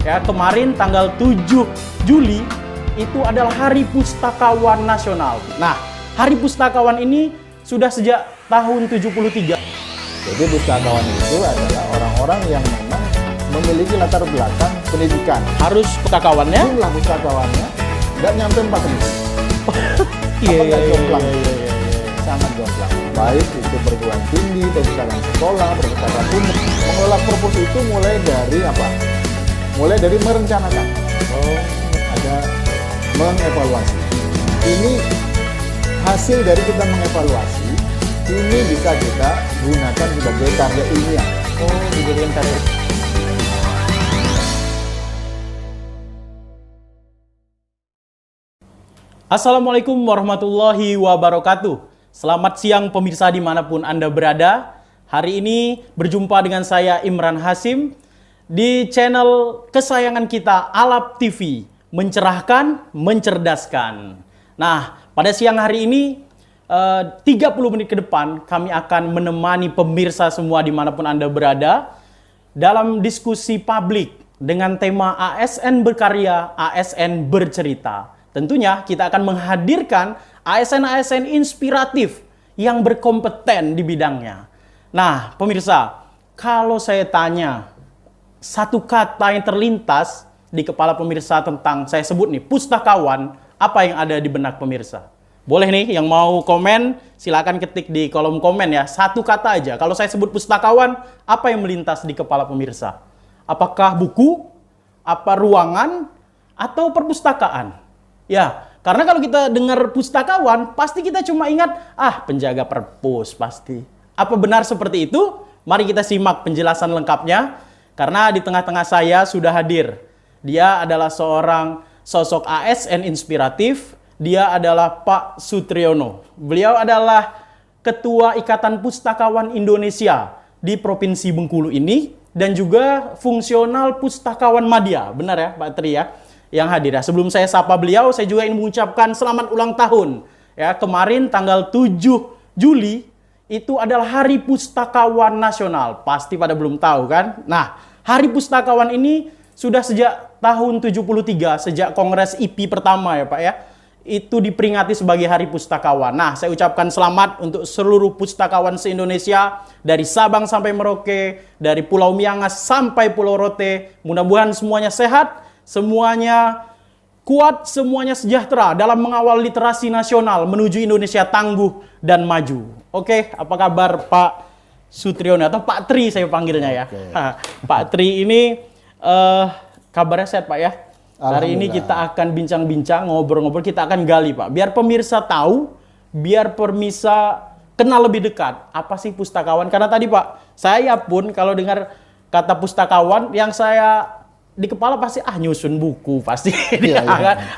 Ya, kemarin tanggal 7 Juli itu adalah Hari Pustakawan Nasional. Nah, Hari Pustakawan ini sudah sejak tahun 73. Jadi pustakawan itu adalah orang-orang yang memang memiliki latar belakang pendidikan. Harus pustakawannya? Jumlah pustakawannya nggak nyampe 4.000. Iya. Sangat jomplang. Baik itu perguruan tinggi, perpustakaan sekolah, perpustakaan umum. Mengelola perpus itu mulai dari apa? Mulai dari merencanakan. Ada mengevaluasi. Ini hasil dari kita mengevaluasi, ini bisa kita gunakan sebagai karya ilmiah. Dijadikan karya. Assalamualaikum warahmatullahi wabarakatuh. Selamat siang pemirsa dimanapun Anda berada. Hari ini berjumpa dengan saya Imran Hasim di channel kesayangan kita Alap TV. Mencerahkan, mencerdaskan. Nah, pada siang hari ini 30 menit ke depan kami akan menemani pemirsa semua dimanapun Anda berada dalam diskusi publik dengan tema ASN berkarya, ASN bercerita. Tentunya kita akan menghadirkan ASN-ASN inspiratif yang berkompeten di bidangnya. Nah, pemirsa, kalau saya tanya satu kata yang terlintas di kepala pemirsa tentang, saya sebut nih, pustakawan, apa yang ada di benak pemirsa? Boleh nih, yang mau komen, silakan ketik di kolom komen ya. Satu kata aja. Kalau saya sebut pustakawan, apa yang melintas di kepala pemirsa? Apakah buku, apa ruangan, atau perpustakaan? Ya, karena kalau kita dengar pustakawan, pasti kita cuma ingat, penjaga perpus pasti. Apa benar seperti itu? Mari kita simak penjelasan lengkapnya. Karena di tengah-tengah saya sudah hadir. Dia adalah seorang sosok ASN inspiratif. Dia adalah Pak Sutriyono. Beliau adalah Ketua Ikatan Pustakawan Indonesia di Provinsi Bengkulu ini. Dan juga fungsional Pustakawan Madya. Benar ya Pak Tri ya? Yang hadir ya. Sebelum saya sapa beliau, saya juga ingin mengucapkan selamat ulang tahun. Ya, kemarin tanggal 7 Juli itu adalah Hari Pustakawan Nasional. Pasti pada belum tahu kan? Nah, Hari Pustakawan ini sudah sejak tahun 73, sejak Kongres IP pertama ya Pak ya. Itu diperingati sebagai Hari Pustakawan. Nah, saya ucapkan selamat untuk seluruh pustakawan se-Indonesia, dari Sabang sampai Merauke, dari Pulau Miangas sampai Pulau Rote. Mudah-mudahan semuanya sehat, semuanya kuat, semuanya sejahtera dalam mengawal literasi nasional menuju Indonesia tangguh dan maju. Oke, apa kabar Pak Sutriyono atau Pak Tri saya panggilnya ya. Pak Tri ini kabarnya sehat Pak ya? Hari ini kita akan bincang-bincang, ngobrol-ngobrol, kita akan gali Pak. Biar pemirsa tahu, biar pemirsa kenal lebih dekat. Apa sih pustakawan? Karena tadi Pak, saya pun kalau dengar kata pustakawan, yang saya di kepala pasti nyusun buku pasti.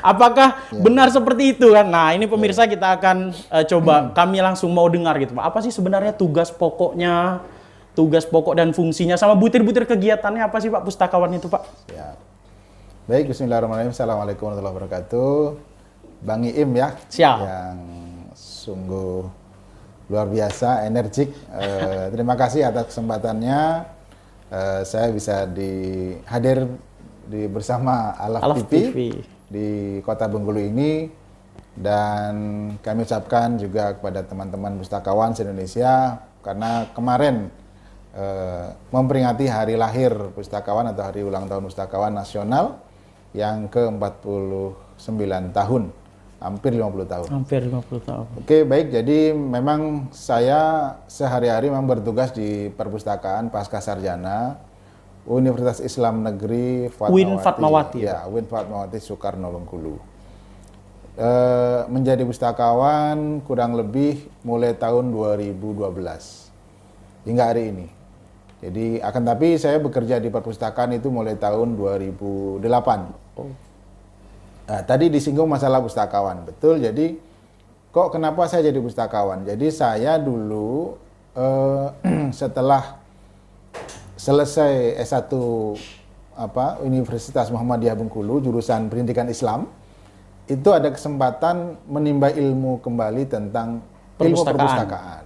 Apakah benar seperti itu kan? Nah, ini pemirsa kita akan coba, kami langsung mau dengar gitu Pak. Apa sih sebenarnya tugas pokoknya, tugas pokok dan fungsinya, sama butir-butir kegiatannya apa sih Pak pustakawan itu Pak? Ya. Baik, bismillahirrahmanirrahim. Assalamualaikum warahmatullahi wabarakatuh. Bang Iim ya, siap. Yang sungguh luar biasa, energik. Terima kasih atas kesempatannya. Saya bisa hadir bersama Alap TV di Kota Bengkulu ini. Dan kami ucapkan juga kepada teman-teman pustakawan se-Indonesia, karena kemarin memperingati hari lahir pustakawan atau hari ulang tahun pustakawan nasional yang ke-49 tahun, hampir 50 tahun. Hampir 50 tahun. Oke, baik. Jadi memang saya sehari-hari memang bertugas di perpustakaan pasca sarjana Universitas Islam Negeri Fatmawati. Ya, UIN Fatmawati Soekarno Bengkulu. Menjadi pustakawan kurang lebih mulai tahun 2012 hingga hari ini. Jadi tapi saya bekerja di perpustakaan itu mulai tahun 2008. Nah, tadi disinggung masalah pustakawan, betul. Jadi kenapa saya jadi pustakawan? Jadi saya dulu setelah selesai S1 Universitas Muhammadiyah Bengkulu jurusan Pendidikan Islam, itu ada kesempatan menimba ilmu kembali tentang ilmu perpustakaan.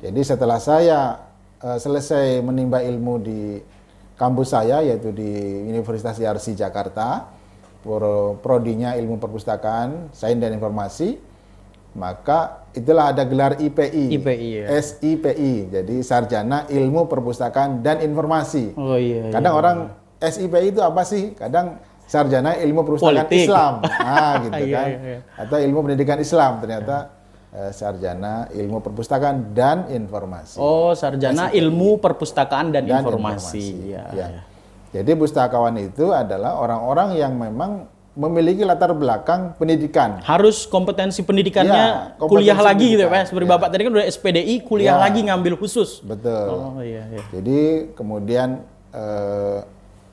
Jadi setelah saya selesai menimba ilmu di kampus saya yaitu di Universitas Yarsi Jakarta, prodinya Ilmu Perpustakaan, Sains dan Informasi, maka itulah ada gelar IPI, ya. SIPI, jadi Sarjana Ilmu Perpustakaan dan Informasi. Oh iya. Kadang orang SIPI itu apa sih? Kadang Sarjana Ilmu Perpustakaan Politik. Islam, gitu Iya, kan? iya. Atau Ilmu Pendidikan Islam, ternyata Sarjana Ilmu Perpustakaan dan Informasi. Oh, sarjana ilmu perpustakaan dan Dan informasi. Ya, Ya. ya. Jadi pustakawan itu adalah orang-orang yang memang memiliki latar belakang pendidikan. Harus kompetensi pendidikannya Ya, kompetensi kuliah lagi gitu ya, Pak. pendidikan. Seperti Ya. Bapak tadi kan udah SPDI, kuliah Ya. lagi ngambil khusus. Betul. Oh iya, iya. Jadi kemudian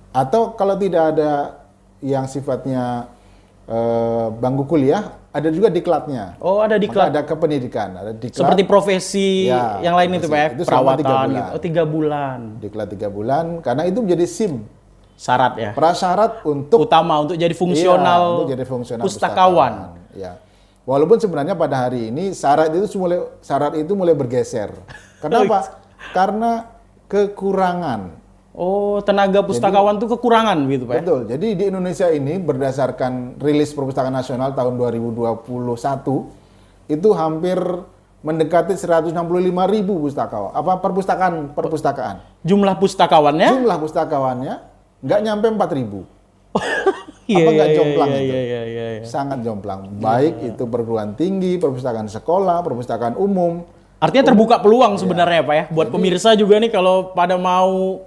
atau kalau tidak ada yang sifatnya bangku kuliah, ada juga diklatnya. Oh, ada Maka diklat. ada kependidikan, ada diklat. Seperti profesi Ya, yang lain itu, Pak ya, itu selama 3 perawatan bulan. gitu. Oh, 3 bulan. Diklat 3 bulan, karena itu menjadi SIM, Syarat ya. prasyarat untuk Utama untuk jadi fungsional, iya, untuk jadi fungsional pustakawan. Ya. Walaupun sebenarnya pada hari ini syarat itu mulai bergeser. Kenapa? Karena kekurangan. Oh, tenaga pustakawan itu kekurangan gitu, Pak ya? Betul. Jadi di Indonesia ini berdasarkan rilis Perpustakaan Nasional tahun 2021 itu hampir mendekati 165.000 pustakawan. Perpustakaan. Jumlah pustakawannya? Jumlah pustakawannya nggak nyampe 4.000. Iya, Apa nggak iya, jomplang iya, itu? iya, iya, iya. Sangat jomplang. Baik itu perguruan tinggi, perpustakaan sekolah, perpustakaan umum. Artinya terbuka peluang sebenarnya, Pak ya. Buat pemirsa juga nih kalau pada mau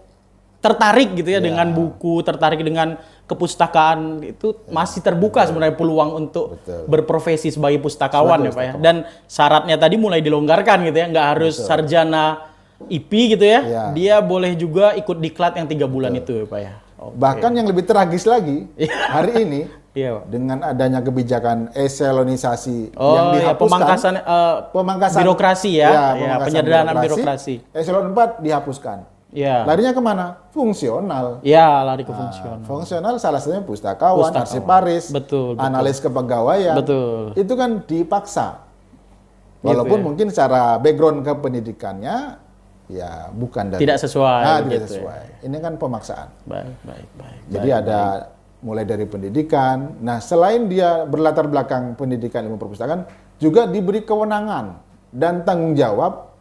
tertarik gitu ya dengan buku, tertarik dengan kepustakaan, itu masih terbuka sebenarnya peluang untuk berprofesi sebagai pustakawan ya, Pak ya. Dan syaratnya tadi mulai dilonggarkan gitu ya, nggak harus sarjana IP gitu ya. Ya. Dia boleh juga ikut diklat yang 3 bulan itu ya, Pak ya. Oke. Bahkan yang lebih tragis lagi, hari ini Iya, Pak. dengan adanya kebijakan eselonisasi Oh yang ya, dihapuskan, pemangkasan birokrasi ya, pemangkasan penyederhanaan birokrasi. Eselon 4 dihapuskan. Ya. Larinya kemana? Fungsional. Ya, lari ke fungsional. Fungsional salah satunya pustakawan, arsiparis, Betul, betul. analis kepegawaian. Betul. Itu kan dipaksa. Walaupun ya. mungkin secara background kependidikannya ya bukan dari Tidak sesuai tidak gitu sesuai. Ini kan pemaksaan. Baik, baik, baik. Jadi ada mulai dari pendidikan. Nah, selain dia berlatar belakang pendidikan ilmu perpustakaan, juga diberi kewenangan dan tanggung jawab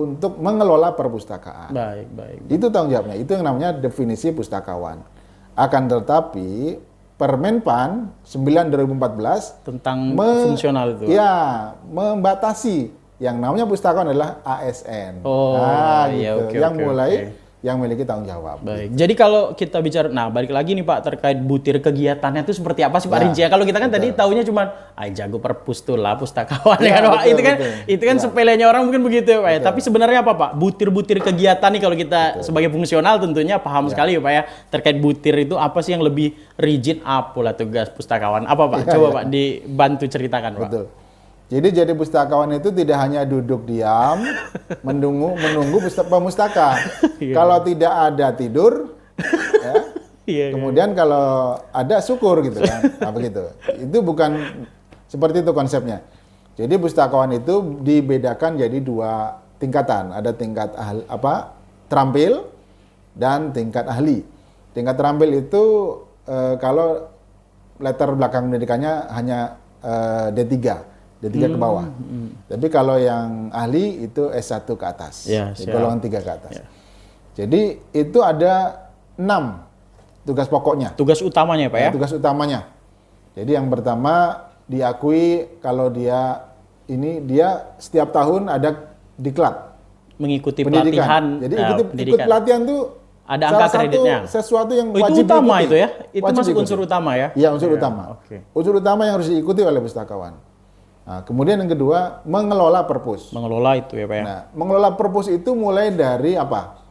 untuk mengelola perpustakaan. Baik, baik. Itu tanggung jawabnya. Itu yang namanya definisi pustakawan. Akan tetapi Permenpan 9 2014 Tentang fungsional itu. Ya, membatasi yang namanya pustakawan adalah ASN. Oh, iya, oke, yang oke, mulai oke. yang memiliki tanggung jawab. Baik. Jadi kalau kita bicara, nah balik lagi nih Pak terkait butir kegiatannya itu seperti apa sih Pak Rinci ya? Kalau kita kan tadi taunya cuma, jago perpus tuh lah pustakawan ya, kan Pak. betul, Itu kan sepelenya orang mungkin begitu ya Pak. Ya. Tapi sebenarnya apa Pak? Butir-butir kegiatan nih kalau kita sebagai fungsional tentunya paham sekali ya Pak ya. Terkait butir itu apa sih yang lebih rigid, apalah tugas pustakawan? Apa Pak? Coba Pak dibantu ceritakan Pak. Betul. Jadi pustakawan itu tidak hanya duduk diam, menunggu pemustaka. Kalau tidak ada tidur, ya. Iya, Kemudian kalau ada syukur gitu kan. Nah, begitu. Itu bukan seperti itu konsepnya. Jadi pustakawan itu dibedakan jadi 2 tingkatan. Ada tingkat terampil dan tingkat ahli. Tingkat terampil itu kalau latar belakang pendidikannya hanya D3 ke bawah. Tapi kalau yang ahli itu S1 ke atas. Ya, Di golongan 3 ke atas. Ya. Jadi itu ada 6 tugas pokoknya. Tugas utamanya Pak ya? Tugas utamanya. Jadi yang pertama diakui kalau dia setiap tahun ada diklat Mengikuti pendidikan. pelatihan. Jadi ikut pendidikan. pelatihan tuh Ada angka kreditnya. Sesuatu yang itu wajib utama diikuti. itu ya? Itu Wajib masuk diikuti. unsur utama ya? Iya, unsur utama. Oke. Unsur utama yang harus diikuti oleh pustakawan. Nah, kemudian yang kedua, mengelola perpus. Mengelola itu ya Pak ya? Nah, mengelola perpus itu mulai dari apa?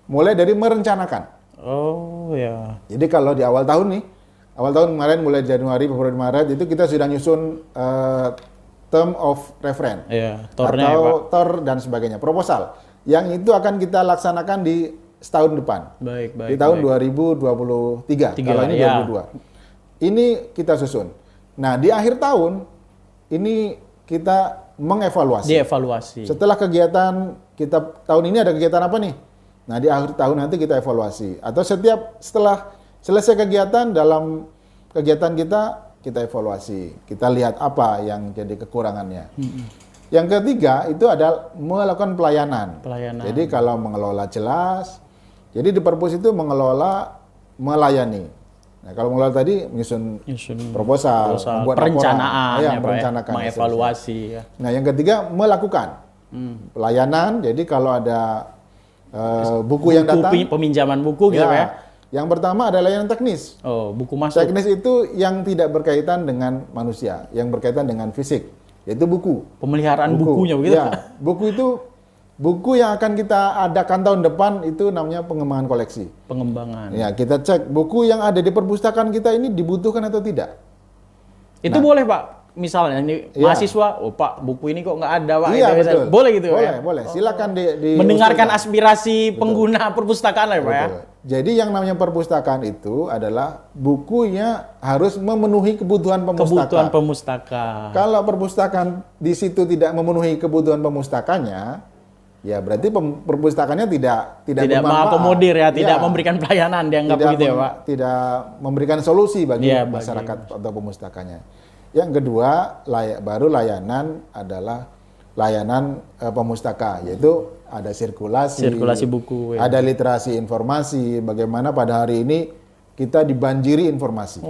Mulai dari merencanakan. Oh ya. Jadi kalau di awal tahun kemarin mulai Januari, Februari, Maret itu kita sudah nyusun term of reference. Iya, tornya ya atau Pak. tor dan sebagainya, proposal. Yang itu akan kita laksanakan di setahun depan. Baik, baik. Di tahun baik. 2023. Kalau ini ya. 2022. Ini kita susun. Nah, di akhir tahun ini kita mengevaluasi. Dievaluasi. Setelah kegiatan kita tahun ini ada kegiatan apa nih? Nah, di akhir tahun nanti kita evaluasi. Atau setelah selesai kegiatan, dalam kegiatan kita evaluasi. Kita lihat apa yang jadi kekurangannya. Yang ketiga itu adalah melakukan pelayanan. Jadi kalau mengelola jelas, jadi di perpus itu melayani. Nah, kalau mengelola tadi menyusun proposal, membuat perencanaan, laporan, merencanakan, mengevaluasi. Ya. Nah, yang ketiga melakukan pelayanan. Jadi kalau ada buku yang datang, peminjaman buku gitu ya. Yang pertama adalah layanan teknis. Oh, buku masuk. Teknis itu yang tidak berkaitan dengan manusia, yang berkaitan dengan fisik, yaitu buku. Pemeliharaan bukunya begitu. Ya, buku itu buku yang akan kita adakan tahun depan itu namanya pengembangan koleksi. Pengembangan. Ya, kita cek buku yang ada di perpustakaan kita ini dibutuhkan atau tidak. Itu boleh, Pak. Misalnya ini mahasiswa, oh Pak, buku ini kok nggak ada, Pak. Iya, betul. Boleh gitu boleh, ya? Boleh. Silakan mendengarkan aspirasi pengguna perpustakaan lah, Pak ya. Jadi yang namanya perpustakaan itu adalah bukunya harus memenuhi kebutuhan pemustaka. Kalau perpustakaan di situ tidak memenuhi kebutuhan pemustakanya, ya berarti perpustakaannya tidak mengakomodir ya, tidak memberikan pelayanan, dianggap begitu ya, Pak. Tidak memberikan solusi bagi masyarakat atau pemustakanya. Yang kedua, baru layanan adalah layanan pemustaka, yaitu ada sirkulasi buku, ada literasi informasi. Bagaimana pada hari ini kita dibanjiri informasi.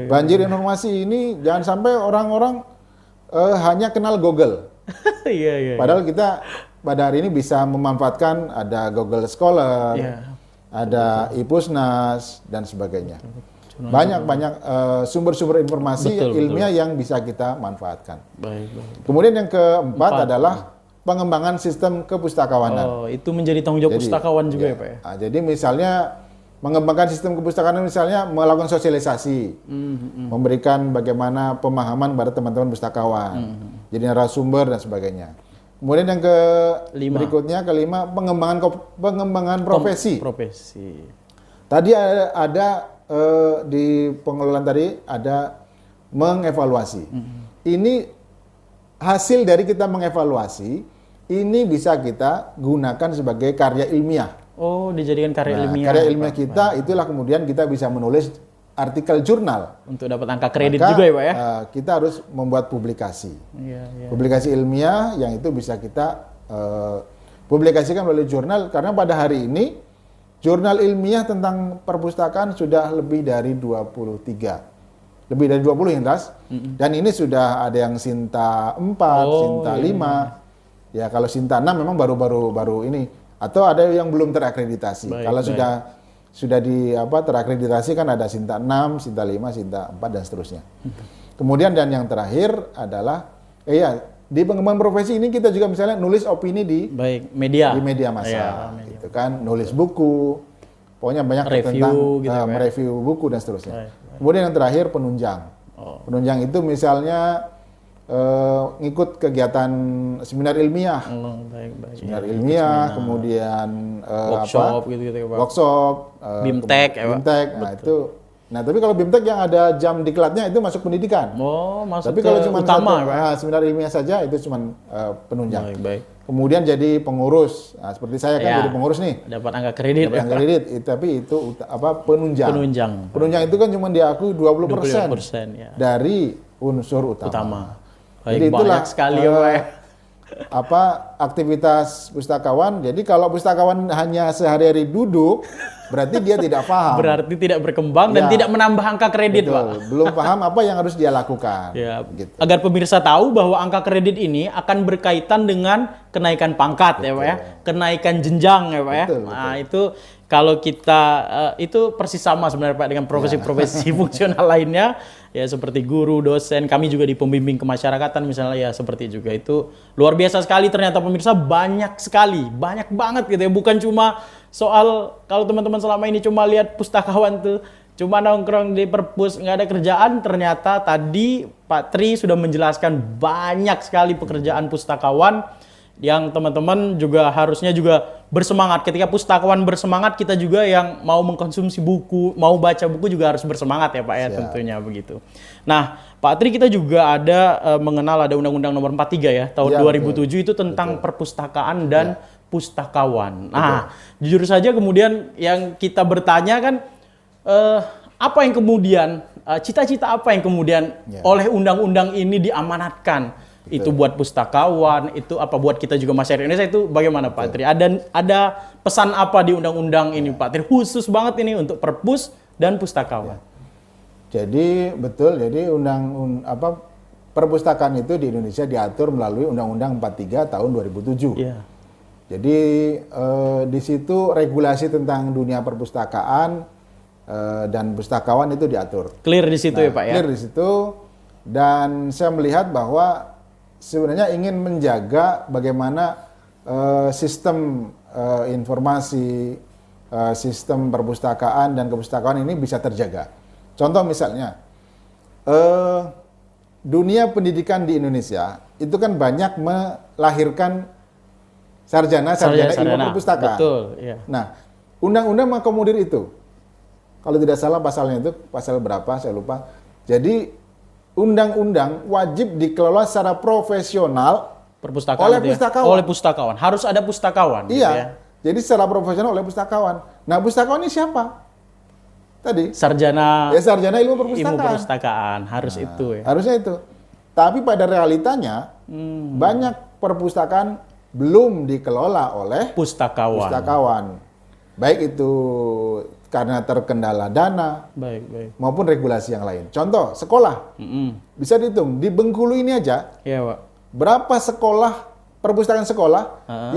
Banjir informasi ini jangan sampai orang-orang hanya kenal Google. Padahal kita pada hari ini bisa memanfaatkan ada Google Scholar, ada IPUSNAS dan sebagainya. Banyak sumber-sumber informasi ilmiah yang bisa kita manfaatkan. Kemudian yang keempat adalah pengembangan sistem kepustakawanan. Oh, itu menjadi tanggung jawab pustakawan juga ya, Pak ya? Nah, jadi misalnya mengembangkan sistem kepustakawanan, misalnya melakukan sosialisasi, memberikan bagaimana pemahaman pada teman-teman pustakawan, jadi narasumber dan sebagainya. Kemudian yang kelima, pengembangan profesi. Tadi ada di pengelolaan tadi ada mengevaluasi. Ini hasil dari kita mengevaluasi, ini bisa kita gunakan sebagai karya ilmiah. Oh, dijadikan karya ilmiah. Karya ilmiah kita itulah kemudian kita bisa menulis artikel jurnal. Untuk dapat angka kredit juga ya, Pak ya? Kita harus membuat publikasi. Publikasi ilmiah yang itu bisa kita publikasikan melalui jurnal, karena pada hari ini jurnal ilmiah tentang perpustakaan sudah lebih dari 23. Lebih dari 20 yang tas. Dan ini sudah ada yang Sinta 4, Sinta 5. Ya, kalau Sinta 6 memang baru ini. Atau ada yang belum terakreditasi. Kalau sudah terakreditasi kan ada Sinta 6, Sinta 5, Sinta 4 dan seterusnya. Kemudian dan yang terakhir adalah di pengembangan profesi ini kita juga misalnya nulis opini di media massa, gitu kan, nulis buku, pokoknya banyak tentang mereview buku dan seterusnya. Kemudian yang terakhir penunjang. Penunjang itu misalnya ngikut kegiatan seminar ilmiah, seminar ilmiah, kemudian workshop, BIMTEK, nah itu. Nah, tapi kalau BIMTEK yang ada jam diklatnya itu masuk pendidikan. Masuk. Tapi kalau cuma seminar ilmiah saja itu cuma penunjang. Kemudian jadi pengurus. Nah, seperti saya kan jadi pengurus nih. Dapat angka kredit. Tapi itu penunjang. Penunjang itu kan cuma diakui 20% dari unsur utama. Jadi itulah sekali aktivitas pustakawan. Jadi kalau pustakawan hanya sehari-hari duduk, berarti dia tidak paham. Berarti tidak berkembang dan tidak menambah angka kredit, Pak. Belum paham apa yang harus dia lakukan. Gitu. Agar pemirsa tahu bahwa angka kredit ini akan berkaitan dengan kenaikan pangkat, ya Pak ya, kenaikan jenjang, ya Pak ya. Nah itu kalau kita itu persis sama sebenarnya Pak dengan profesi-profesi fungsional lainnya. Ya seperti guru, dosen, kami juga di pembimbing kemasyarakatan misalnya, ya seperti juga itu luar biasa sekali ternyata pemirsa, banyak sekali, banyak banget gitu ya, bukan cuma soal kalau teman-teman selama ini cuma lihat pustakawan tuh cuma nongkrong di perpus nggak ada kerjaan, ternyata tadi Pak Tri sudah menjelaskan banyak sekali pekerjaan pustakawan yang teman-teman juga harusnya juga bersemangat. Ketika pustakawan bersemangat, kita juga yang mau mengkonsumsi buku, mau baca buku juga harus bersemangat ya Pak ya. Tentunya begitu. Nah Pak Tri, kita juga ada mengenal ada Undang-Undang Nomor 43 ya tahun 2007 itu tentang perpustakaan dan pustakawan. Nah, jujur saja kemudian yang kita bertanya kan, apa yang kemudian, cita-cita apa yang kemudian oleh undang-undang ini diamanatkan? Itu buat pustakawan, itu apa buat kita juga masyarakat Indonesia, itu bagaimana Pak Tri? Ada pesan apa di undang-undang ini Pak Tri? Khusus banget ini untuk perpus dan pustakawan. Jadi betul, jadi perpustakaan itu di Indonesia diatur melalui Undang-Undang 43 tahun 2007. Yeah. Jadi di situ regulasi tentang dunia perpustakaan dan pustakawan itu diatur. Clear di situ ya Pak ya? Clear di situ, dan saya melihat bahwa sebenarnya ingin menjaga bagaimana sistem informasi, sistem perpustakaan dan kepustakaan ini bisa terjaga. Contoh misalnya, dunia pendidikan di Indonesia itu kan banyak melahirkan sarjana ilmu perpustakaan. Betul, iya. Nah, undang-undang mengakomodir itu. Kalau tidak salah pasalnya itu, pasal berapa saya lupa. Jadi undang-undang wajib dikelola secara profesional oleh pustakawan. Oleh pustakawan. Harus ada pustakawan. Iya. Gitu ya. Jadi secara profesional oleh pustakawan. Nah, pustakawan ini siapa? Tadi. Sarjana. Ya, sarjana ilmu perpustakaan. Ilmu perpustakaan. Harus itu ya. Harusnya itu. Tapi pada realitanya banyak perpustakaan belum dikelola oleh pustakawan. Baik itu karena terkendala dana, maupun regulasi yang lain. Contoh, sekolah. Bisa dihitung, di Bengkulu ini aja, Pak. Berapa sekolah, perpustakaan sekolah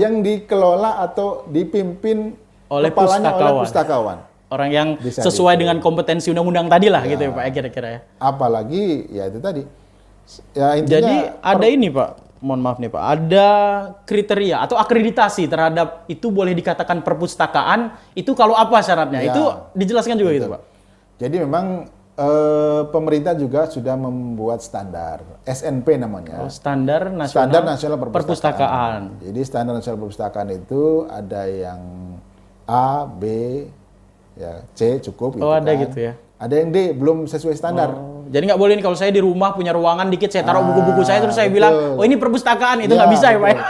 yang dikelola atau dipimpin oleh pustakawan. Orang yang sesuai dengan kompetensi undang-undang tadi lah, gitu ya Pak, kira-kira ya. Apalagi, ya itu tadi. Ya, intinya, jadi ada ini Pak, mohon maaf nih Pak, ada kriteria atau akreditasi terhadap itu boleh dikatakan perpustakaan, itu kalau apa syaratnya? Ya, itu dijelaskan juga gitu Pak? Jadi memang pemerintah juga sudah membuat standar, SNP namanya. Standar Nasional Perpustakaan. Jadi standar nasional perpustakaan itu ada yang A, B, ya C cukup. Oh gitu ada gitu ya? Ada yang D, belum sesuai standar. Jadi nggak boleh nih kalau saya di rumah punya ruangan dikit, saya taruh buku-buku saya terus saya bilang, oh ini perpustakaan, itu nggak bisa ya Pak ya?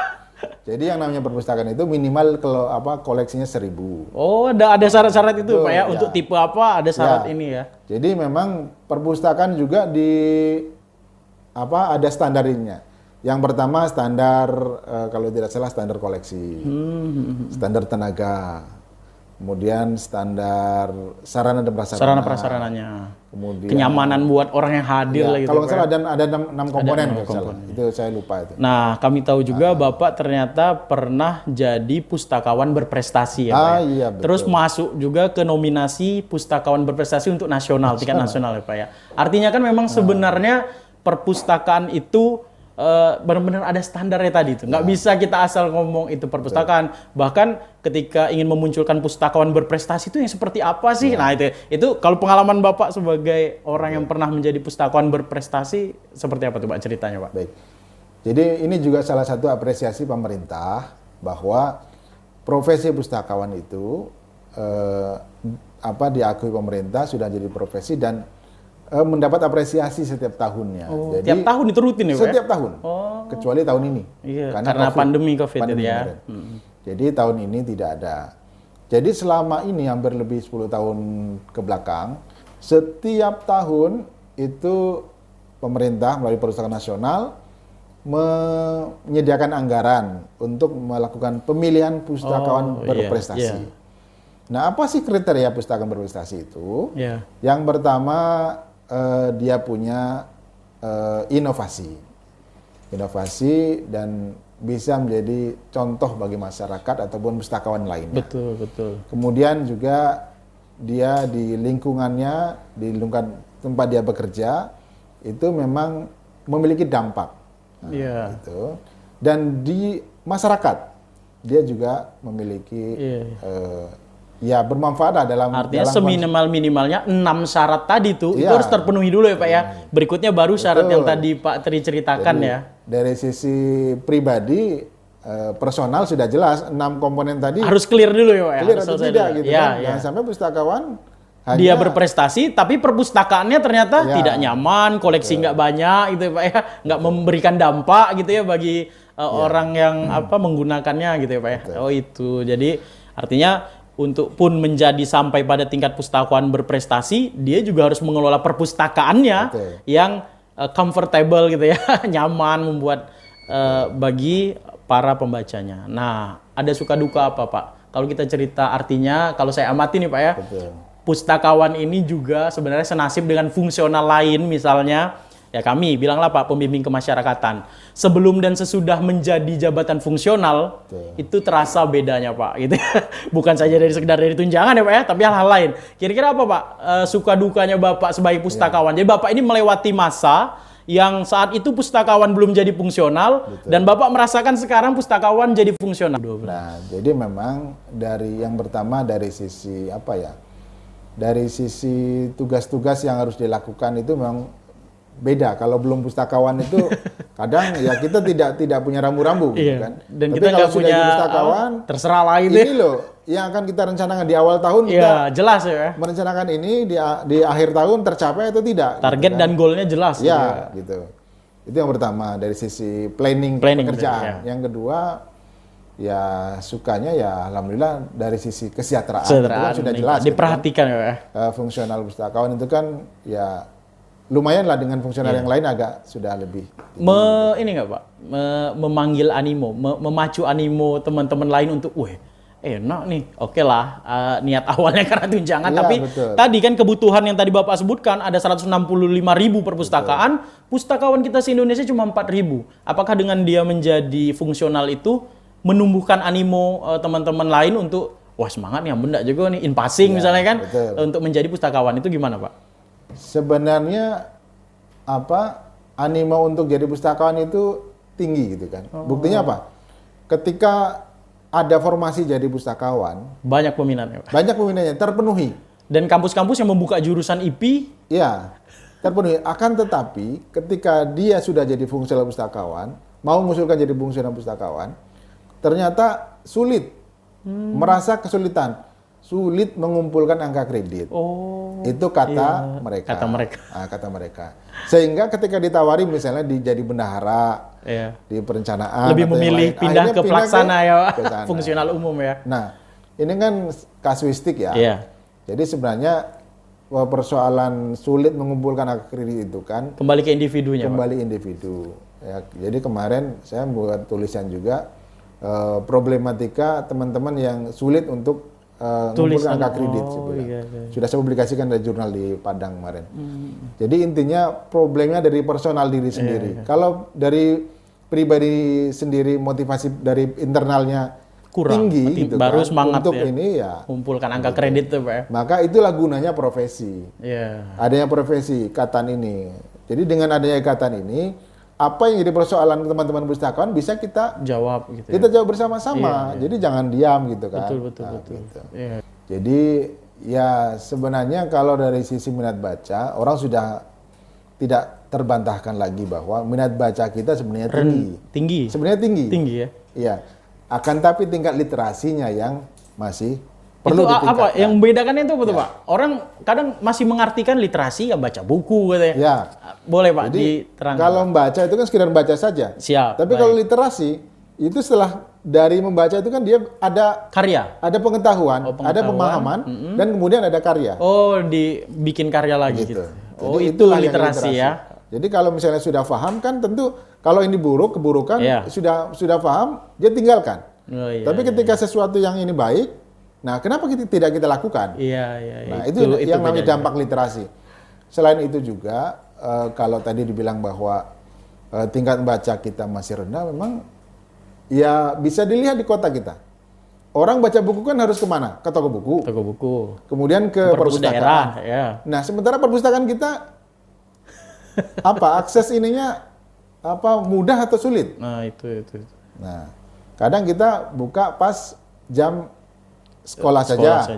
Jadi yang namanya perpustakaan itu minimal kalau koleksinya 1000. Oh, ada syarat-syarat itu Pak ya, untuk tipe apa ada syarat ini ya. Jadi memang perpustakaan juga ada standarnya. Yang pertama standar kalau tidak salah standar koleksi, standar tenaga, kemudian standar sarana dan prasarana. Sarana prasarananya. Kemudian kenyamanan buat orang yang hadir lah gitu. Kalau nggak salah ada 6 komponen kalau salah. Itu saya lupa itu. Nah, kami tahu juga Bapak ternyata pernah jadi pustakawan berprestasi ya Pak. Iya, betul. Terus masuk juga ke nominasi pustakawan berprestasi untuk nasional, tingkat nasional ya Pak ya. Artinya kan memang sebenarnya perpustakaan itu benar-benar ada standarnya tadi itu. Nggak bisa kita asal ngomong itu perpustakaan. Bahkan ketika ingin memunculkan pustakawan berprestasi itu yang seperti apa sih? Nah itu kalau pengalaman Bapak sebagai orang yang pernah menjadi pustakawan berprestasi seperti apa tuh Pak ceritanya Pak? Baik. Jadi ini juga salah satu apresiasi pemerintah bahwa profesi pustakawan itu diakui pemerintah sudah jadi profesi dan mendapat apresiasi setiap tahunnya. Jadi tiap tahun itu rutin ya Pak? Setiap tahun. Kecuali tahun ini. Iya, karena pandemi COVID itu ya. Jadi tahun ini tidak ada. Jadi selama ini hampir lebih 10 tahun ke belakang, setiap tahun itu pemerintah melalui Perpustakaan Nasional menyediakan anggaran untuk melakukan pemilihan pustakawan berprestasi. Nah, apa sih kriteria pustakawan berprestasi itu? Yang pertama, dia punya inovasi dan bisa menjadi contoh bagi masyarakat ataupun pustakawan lainnya. Betul. Kemudian juga dia di lingkungannya, di lingkungan tempat dia bekerja itu memang memiliki dampak. Gitu. Dan di masyarakat dia juga memiliki bermanfaat dalam artinya seminimal-minimalnya 6 syarat tadi tuh itu harus terpenuhi dulu ya Pak ya. Berikutnya baru syarat yang tadi Pak Tri ceritakan. Jadi, ya. Dari sisi pribadi personal sudah jelas 6 komponen tadi harus clear dulu ya Pak ya. Clear atau tidak gitu kan. Jangan sampai pustakawan dia berprestasi tapi perpustakaannya ternyata tidak nyaman, koleksi nggak banyak gitu ya Pak ya, nggak memberikan dampak gitu ya bagi orang yang menggunakannya gitu ya Pak ya. Betul. Oh itu. Jadi artinya untuk pun menjadi sampai pada tingkat pustakawan berprestasi, dia juga harus mengelola perpustakaannya Betul. yang comfortable gitu ya, nyaman membuat bagi para pembacanya. Nah, ada suka duka apa Pak? Kalau kita cerita artinya, kalau saya amati nih Pak ya, Betul. pustakawan ini juga sebenarnya senasib dengan fungsional lain, misalnya ya kami bilanglah Pak pembimbing kemasyarakatan, sebelum dan sesudah menjadi jabatan fungsional, Betul. itu terasa bedanya Pak gitu. Bukan saja dari sekedar dari tunjangan ya Pak ya, tapi hal-hal lain. Kira-kira apa Pak suka dukanya Bapak sebagai pustakawan? Jadi Bapak ini melewati masa yang saat itu pustakawan belum jadi fungsional. Betul. Dan Bapak merasakan sekarang pustakawan jadi fungsional. Nah, jadi memang dari yang pertama dari sisi apa ya? Dari sisi tugas-tugas yang harus dilakukan itu memang beda. Kalau belum pustakawan itu kadang ya kita tidak punya rambu-rambu gitu Iya. kan. Dan tapi kita kalau nggak sudah punya jadi pustakawan, terserah lah itu. ini loh yang akan kita rencanakan di awal tahun, kita Iya, jelas ya. merencanakan ini di akhir tahun tercapai atau tidak. Target gitu kan. dan goalnya jelas. gitu Ya, gitu. Itu yang pertama dari sisi planning pekerjaan. ya. Yang kedua, ya sukanya ya alhamdulillah dari sisi kesejahteraan itu kan sudah jelas. gitu kan. Diperhatikan ya. Fungsional pustakawan itu kan ya lumayan lah dengan fungsional yang lain agak sudah lebih. Ini nggak Pak, memanggil animo, memacu animo teman-teman lain untuk, wah enak nih, oke lah niat awalnya karena tunjangan, Iya, tapi betul. tadi kan kebutuhan yang tadi Bapak sebutkan ada 165.000 perpustakaan, pustakawan kita se-Indonesia cuma 4.000. Apakah dengan dia menjadi fungsional itu menumbuhkan animo teman-teman lain untuk, wah semangat nih, benda juga nih, in passing Iya, misalnya kan, betul. untuk menjadi pustakawan itu gimana Pak? Sebenarnya animo untuk jadi pustakawan itu tinggi gitu kan. Buktinya apa? Ketika ada formasi jadi pustakawan, Banyak peminatnya Pak. banyak peminatnya terpenuhi. Dan kampus-kampus yang membuka jurusan IP, Ya, terpenuhi. Akan tetapi ketika dia sudah jadi fungsional pustakawan, mau mengusulkan jadi fungsional pustakawan, ternyata sulit, merasa kesulitan, sulit mengumpulkan angka kredit. oh Itu kata iya, mereka. kata mereka. Kata mereka. Sehingga ketika ditawari misalnya jadi bendahara, Iya. di perencanaan, Lebih atau yang memilih lain, pindah akhirnya ke pelaksana ya Pak, ke sana. fungsional umum ya. Nah, ini kan kasuistik ya. Iya. Jadi sebenarnya persoalan sulit mengumpulkan angka kredit itu kan Kembali ke individunya Pak. kembali individu. Ya, jadi kemarin saya membuat tulisan juga problematika teman-teman yang sulit untuk mengumpulkan angka kredit. saya bilang. iya. Sudah saya publikasikan dari jurnal di Padang kemarin. Jadi intinya problemnya dari personal diri sendiri. Kalau dari pribadi sendiri motivasi dari internalnya Kurang, tinggi gitu baru kan, semangat untuk ya. ini ya, Kumpulkan angka kredit tuh Pak ya. maka itulah gunanya profesi. Iya. Adanya profesi ikatan ini. Jadi dengan adanya ikatan ini, apa yang jadi persoalan teman-teman pustakawan bisa kita Jawab gitu ya. jawab bersama-sama. Jadi jangan diam gitu kan. Betul. Gitu. Iya. Jadi ya sebenarnya kalau dari sisi minat baca, orang sudah tidak terbantahkan lagi bahwa minat baca kita sebenarnya tinggi. Tinggi. Sebenarnya tinggi. Tinggi ya. Iya. Akan tapi tingkat literasinya yang masih perlu Itu apa? ditingkatkan. Yang membedakannya itu apa tuh Ya. Pak? Orang kadang masih mengartikan literasi ya baca buku gitu ya. Ya. Boleh Pak Jadi diterangkan. kalau membaca itu kan sekedar baca saja. Siap. Tapi baik. kalau literasi itu setelah dari membaca itu kan dia karya. ada pengetahuan, pengetahuan. ada pemahaman, dan kemudian ada karya. Oh, dibikin karya lagi gitu. Oh, Jadi itu itulah yang literasi ya. Jadi kalau misalnya sudah paham kan tentu kalau ini buruk, keburukan Iya. sudah paham, dia tinggalkan. Oh, iya, Tapi ketika sesuatu yang ini baik, nah kenapa tidak kita lakukan? Iya. Nah, itu yang namanya bedanya. dampak literasi. Selain itu juga, kalau tadi dibilang bahwa tingkat baca kita masih rendah, memang ya bisa dilihat di kota kita. Orang baca buku kan harus kemana? Ke toko buku. Toko buku. Kemudian ke Perpus perpustakaan. daerah, ya. Nah, sementara perpustakaan kita akses ininya mudah atau sulit? Nah, itu. Nah, kadang kita buka pas jam sekolah saja.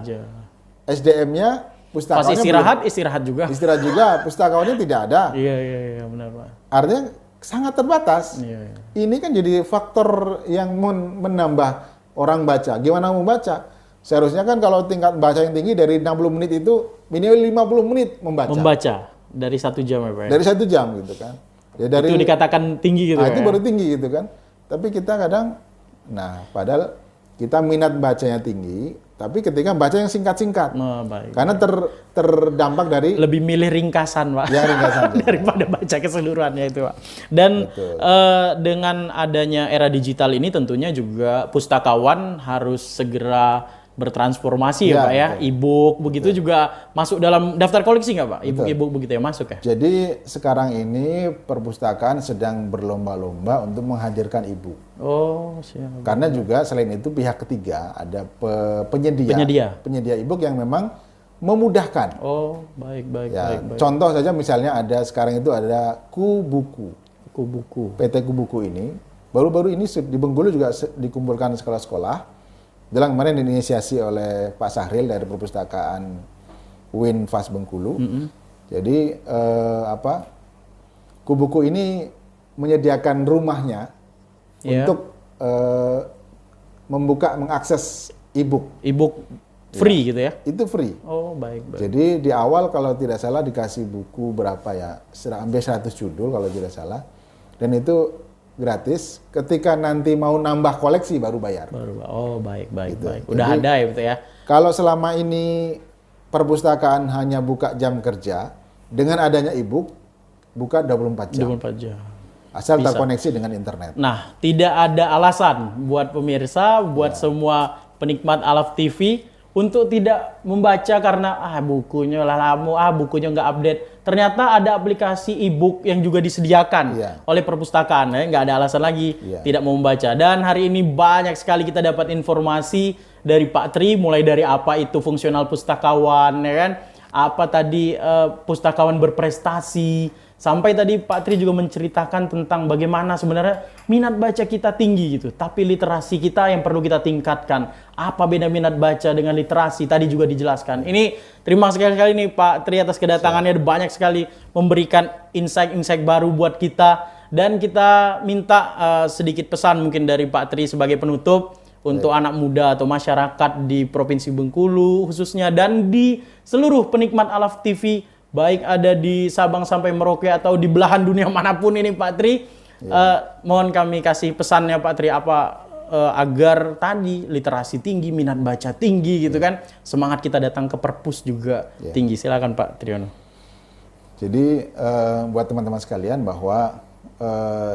SDM-nya Pas pustakawannya istirahat juga. istirahat juga, pustakawannya tidak ada. Iya, benar Pak. Artinya sangat terbatas. Iya. Ini kan jadi faktor yang menambah orang baca. Gimana mau baca? Seharusnya kan kalau tingkat baca yang tinggi dari 60 menit itu minimal 50 menit membaca. Dari 1 jam ya Pak. Dari 1 jam gitu kan. Ya dari Itu dikatakan tinggi gitu itu ya. baru tinggi gitu kan. Tapi kita kadang, nah padahal kita minat bacanya tinggi, tapi ketika baca yang singkat-singkat. Oh, baik. Karena terdampak dari Lebih milih ringkasan, Pak. ya ringkasan saja. Daripada baca keseluruhannya itu, Pak. Dan dengan adanya era digital ini tentunya juga pustakawan harus segera bertransformasi ya, Ya, Pak ya. betul. E-book begitu juga masuk dalam daftar koleksi nggak, Pak? E-book begitu ya masuk ya? Jadi sekarang ini perpustakaan sedang berlomba-lomba untuk menghadirkan e-book. Oh, siap. Karena juga selain itu pihak ketiga ada penyedia e-book yang memang memudahkan. Oh, baik. Ya, contoh saja misalnya ada sekarang itu ada Kubuku. Buku. PT Kubuku ini baru-baru ini di Bengkulu juga dikumpulkan sekolah-sekolah. Dalam kemarin diinisiasi oleh Pak Sahril dari perpustakaan Win Fast Bengkulu. Jadi Kubuku ini menyediakan rumahnya untuk mengakses e-book. E-book free gitu ya? Itu free. Oh, baik. Jadi di awal kalau tidak salah dikasih buku berapa ya, hampir 100 judul kalau tidak salah. Dan itu gratis. Ketika nanti mau nambah koleksi baru bayar. Oh, baik. Gitu. Udah Jadi, ada ya, betul ya? Kalau selama ini perpustakaan hanya buka jam kerja, dengan adanya e-book buka 24 jam. 24 jam. Asal Bisa. terkoneksi dengan internet. Nah, tidak ada alasan buat pemirsa, buat semua penikmat Alaf TV untuk tidak membaca karena bukunya bukunya nggak update. Ternyata ada aplikasi e-book yang juga disediakan oleh perpustakaan, ya. Nggak ada alasan lagi tidak mau membaca. Dan hari ini banyak sekali kita dapat informasi dari Pak Tri, mulai dari apa itu fungsional pustakawan, ya kan? Apa tadi pustakawan berprestasi. Sampai tadi Pak Tri juga menceritakan tentang bagaimana sebenarnya minat baca kita tinggi gitu, tapi literasi kita yang perlu kita tingkatkan. Apa beda minat baca dengan literasi? Tadi juga dijelaskan. Ini terima kasih sekali nih Pak Tri atas kedatangannya. Banyak sekali memberikan insight-insight baru buat kita. Dan kita minta sedikit pesan mungkin dari Pak Tri sebagai penutup untuk anak muda atau masyarakat di Provinsi Bengkulu khususnya dan di seluruh penikmat Alaf TV, baik ada di Sabang sampai Merauke atau di belahan dunia manapun ini Pak Tri. Mohon kami kasih pesannya Pak Tri agar tadi literasi tinggi, minat baca tinggi gitu kan. Semangat kita datang ke perpus juga tinggi. Silakan Pak Triyono. Jadi buat teman-teman sekalian bahwa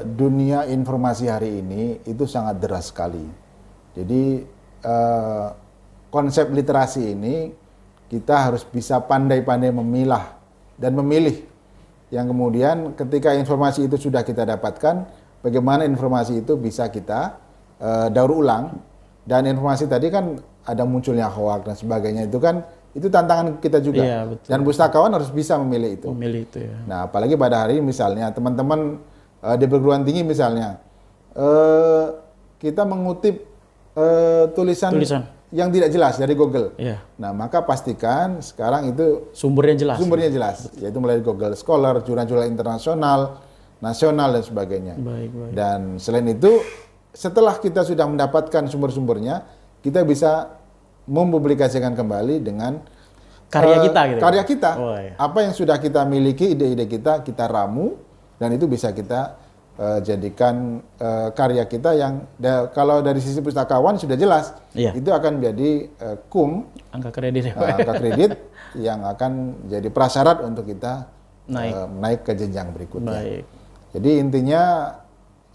dunia informasi hari ini itu sangat deras sekali. Jadi konsep literasi ini kita harus bisa pandai-pandai memilah dan memilih, yang kemudian ketika informasi itu sudah kita dapatkan, bagaimana informasi itu bisa kita daur ulang. Dan informasi tadi kan ada munculnya hoax dan sebagainya, itu tantangan kita juga. Iya, betul. Dan pustakawan harus bisa memilih itu. Memilih itu ya. Nah, apalagi pada hari ini misalnya teman-teman di perguruan tinggi misalnya kita mengutip tulisan yang tidak jelas dari Google. Iya. Nah, maka pastikan sekarang itu Sumbernya jelas. Yaitu melalui Google Scholar, jurnal-jurnal internasional, nasional dan sebagainya. Baik. Dan selain itu, setelah kita sudah mendapatkan sumber-sumbernya, kita bisa mempublikasikan kembali dengan karya kita gitu. Karya kita. Oh, iya. Apa yang sudah kita miliki, ide-ide kita ramu dan itu bisa kita jadikan karya kita yang kalau dari sisi pustakawan sudah jelas, itu akan menjadi angka kredit ya, angka kredit yang akan jadi prasyarat untuk kita naik ke jenjang berikutnya. Baik. Jadi intinya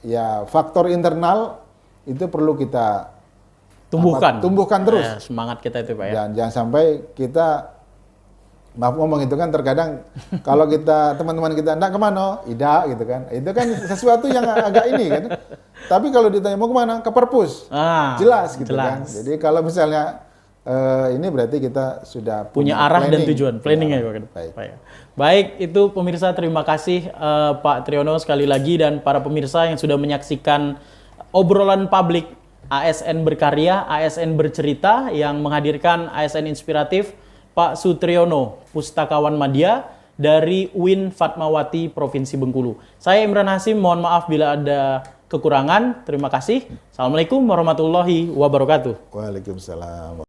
ya faktor internal itu perlu kita tumbuhkan terus. Semangat kita itu Pak ya. Dan jangan sampai kita, maaf ngomong itu kan terkadang kalau kita teman-teman kita enggak kemana, ida gitu kan, itu kan sesuatu yang agak ini kan. Tapi kalau ditanya mau kemana, ke perpus, jelas gitu kan. Jadi kalau misalnya ini berarti kita sudah punya arah dan tujuan, planningnya Pak. Baik, itu pemirsa terima kasih Pak Triyono sekali lagi dan para pemirsa yang sudah menyaksikan obrolan publik ASN Berkarya, ASN Bercerita yang menghadirkan ASN Inspiratif Pak Sutriyono, Pustakawan Madya dari Win Fatmawati, Provinsi Bengkulu. Saya Imran Hasim, mohon maaf bila ada kekurangan. Terima kasih. Assalamualaikum warahmatullahi wabarakatuh. Waalaikumsalam.